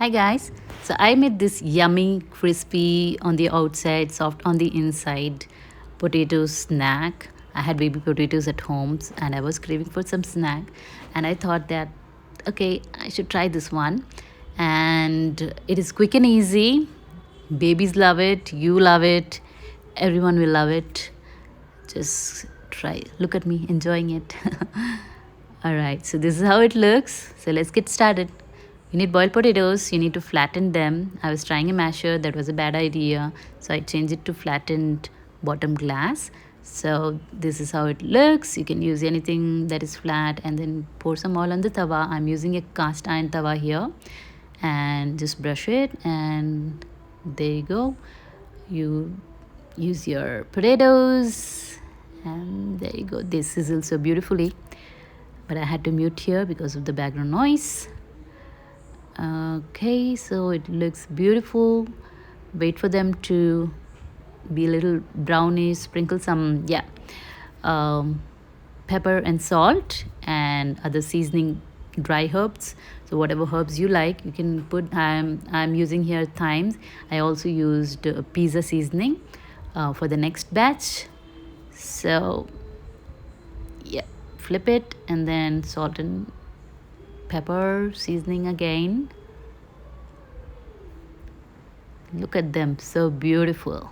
Hi guys. So I made this yummy, crispy on the outside, soft on the inside potato snack. I had baby potatoes at home and I was craving for some snack and I thought that okay, I should try this one. And it is quick and easy. Babies love it, you love it, everyone will love it. Just try. Look at me enjoying it. All right, so this is how it looks. So let's get started. You need boiled potatoes, you need to flatten them. I was trying a masher, that was a bad idea. So I changed it to flattened bottom glass. So this is how it looks. You can use anything that is flat and then pour some oil on the tawa. I'm using a cast iron tawa here and just brush it and there you go. You use your potatoes and there you go. This sizzles so beautifully, but I had to mute here because of the background noise. Okay, so it looks beautiful. Wait for them to be a little brownish. Sprinkle some um, pepper and salt and other seasoning dry herbs. So whatever herbs you like you can put. I'm using here thyme. I also used pizza seasoning for the next batch. So yeah, flip it and then salt and pepper seasoning again. Look at them, so beautiful.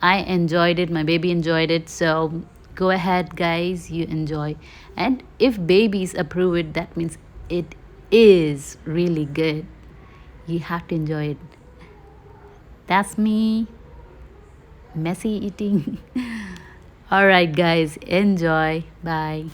I enjoyed it, my baby enjoyed it, so go ahead guys, you enjoy. And if babies approve it, that means it is really good. You have to enjoy it. That's me, messy eating. All right guys, enjoy. Bye.